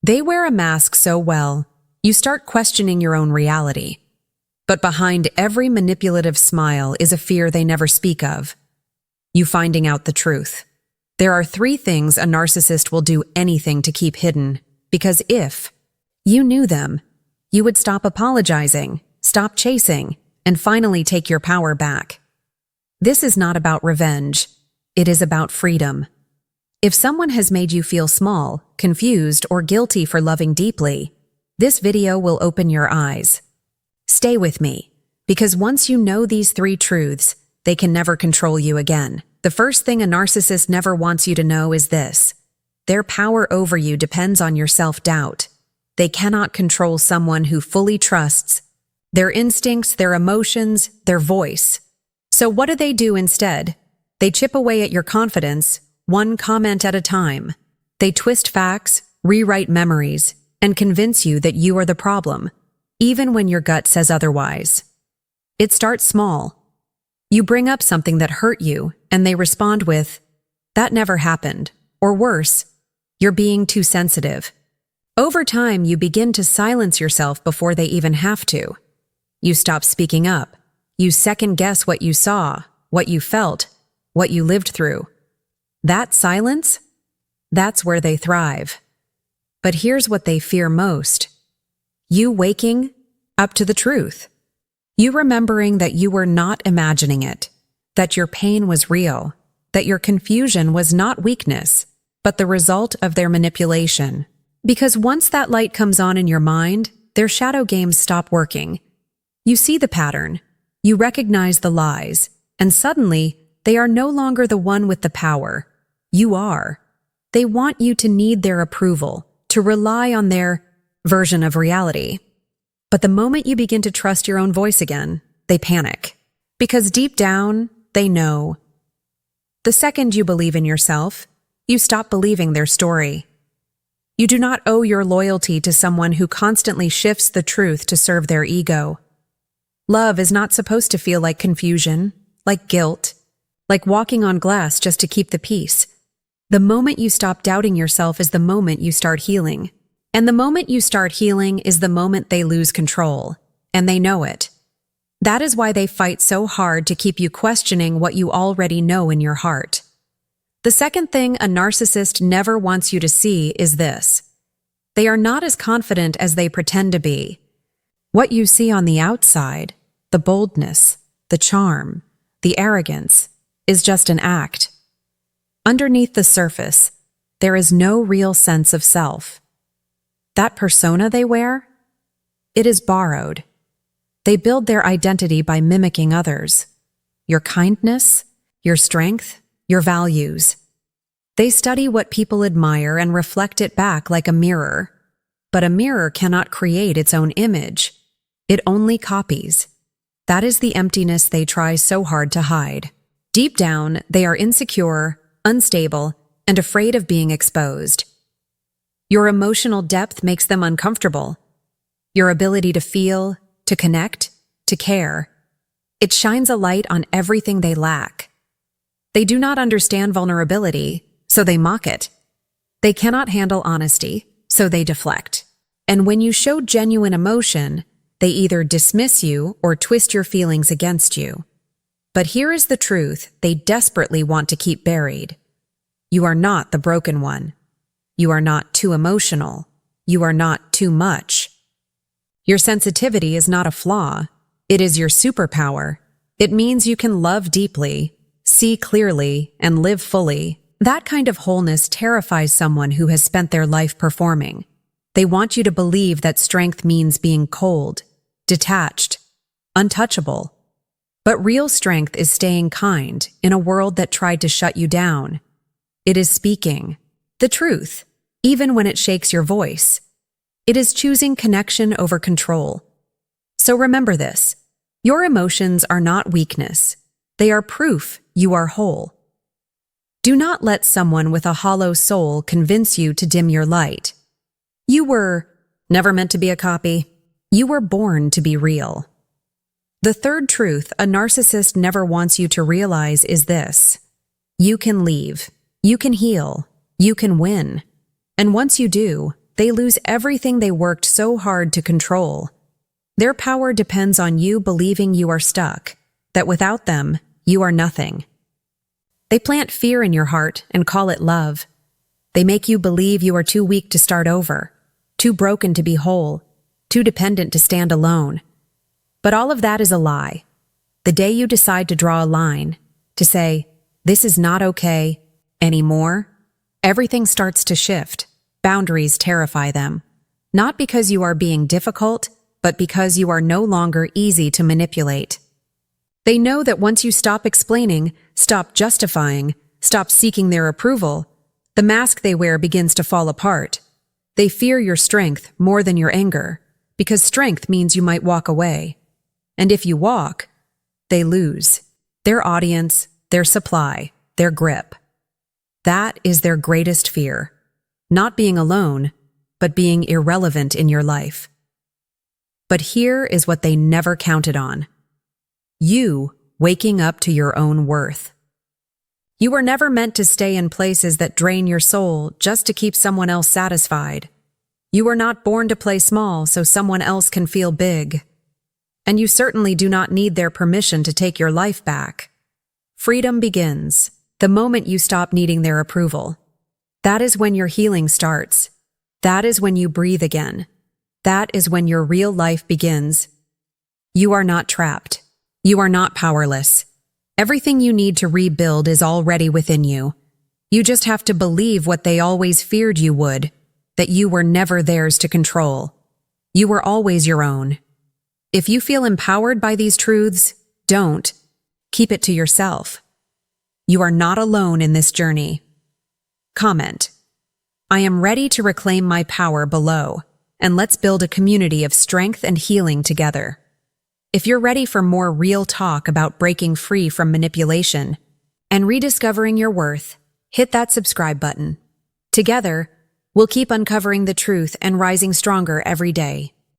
They wear a mask so well, you start questioning your own reality. But behind every manipulative smile is a fear they never speak of: you finding out the truth. There are 3 things a narcissist will do anything to keep hidden, because if you knew them, you would stop apologizing, stop chasing, and finally take your power back. This is not about revenge. It is about freedom. If someone has made you feel small, confused, or guilty for loving deeply, this video will open your eyes. Stay with me, because once you know these 3 truths, they can never control you again. The first thing a narcissist never wants you to know is this: their power over you depends on your self-doubt. They cannot control someone who fully trusts their instincts, their emotions, their voice. So what do they do instead? They chip away at your confidence, one comment at a time. They twist facts, rewrite memories, and convince you that you are the problem, even when your gut says otherwise. It starts small. You bring up something that hurt you, and they respond with, "That never happened," or worse, "You're being too sensitive." Over time, you begin to silence yourself before they even have to. You stop speaking up. You second-guess what you saw, what you felt, what you lived through. That silence? That's where they thrive. But here's what they fear most: you waking up to the truth. You remembering that you were not imagining it, that your pain was real, that your confusion was not weakness, but the result of their manipulation. Because once that light comes on in your mind, their shadow games stop working. You see the pattern, you recognize the lies, and suddenly they are no longer the one with the power. You are. They want you to need their approval, to rely on their version of reality. But the moment you begin to trust your own voice again, they panic. Because deep down, they know. The second you believe in yourself, you stop believing their story. You do not owe your loyalty to someone who constantly shifts the truth to serve their ego. Love is not supposed to feel like confusion, like guilt, like walking on glass just to keep the peace. The moment you stop doubting yourself is the moment you start healing. And the moment you start healing is the moment they lose control, and they know it. That is why they fight so hard to keep you questioning what you already know in your heart. The second thing a narcissist never wants you to see is this: they are not as confident as they pretend to be. What you see on the outside, the boldness, the charm, the arrogance, is just an act. Underneath the surface, there is no real sense of self. That persona they wear? It is borrowed. They build their identity by mimicking others. Your kindness, your strength, your values. They study what people admire and reflect it back like a mirror. But a mirror cannot create its own image. It only copies. That is the emptiness they try so hard to hide. Deep down, they are insecure, unstable, and afraid of being exposed. Your emotional depth makes them uncomfortable. Your ability to feel, to connect, to care. It shines a light on everything they lack. They do not understand vulnerability, so they mock it. They cannot handle honesty, so they deflect. And when you show genuine emotion, they either dismiss you or twist your feelings against you. But here is the truth they desperately want to keep buried. You are not the broken one. You are not too emotional. You are not too much. Your sensitivity is not a flaw. It is your superpower. It means you can love deeply, see clearly, and live fully. That kind of wholeness terrifies someone who has spent their life performing. They want you to believe that strength means being cold, detached, untouchable. But real strength is staying kind in a world that tried to shut you down. It is speaking the truth, even when it shakes your voice. It is choosing connection over control. So remember this: your emotions are not weakness. They are proof you are whole. Do not let someone with a hollow soul convince you to dim your light. You were never meant to be a copy. You were born to be real. The third truth a narcissist never wants you to realize is this: you can leave, you can heal, you can win. And once you do, they lose everything they worked so hard to control. Their power depends on you believing you are stuck, that without them, you are nothing. They plant fear in your heart and call it love. They make you believe you are too weak to start over, too broken to be whole, too dependent to stand alone. But all of that is a lie. The day you decide to draw a line, to say, "This is not okay anymore," everything starts to shift. Boundaries terrify them. Not because you are being difficult, but because you are no longer easy to manipulate. They know that once you stop explaining, stop justifying, stop seeking their approval, the mask they wear begins to fall apart. They fear your strength more than your anger, because strength means you might walk away. And if you walk, they lose their audience, their supply, their grip. That is their greatest fear. Not being alone, but being irrelevant in your life. But here is what they never counted on. You waking up to your own worth. You were never meant to stay in places that drain your soul just to keep someone else satisfied. You were not born to play small so someone else can feel big. And you certainly do not need their permission to take your life back. Freedom begins the moment you stop needing their approval. That is when your healing starts. That is when you breathe again. That is when your real life begins. You are not trapped. You are not powerless. Everything you need to rebuild is already within you. You just have to believe what they always feared you would, that you were never theirs to control. You were always your own. If you feel empowered by these truths, don't. Keep it to yourself. You are not alone in this journey. Comment: I am ready to reclaim my power below, and let's build a community of strength and healing together. If you're ready for more real talk about breaking free from manipulation and rediscovering your worth, hit that subscribe button. Together, we'll keep uncovering the truth and rising stronger every day.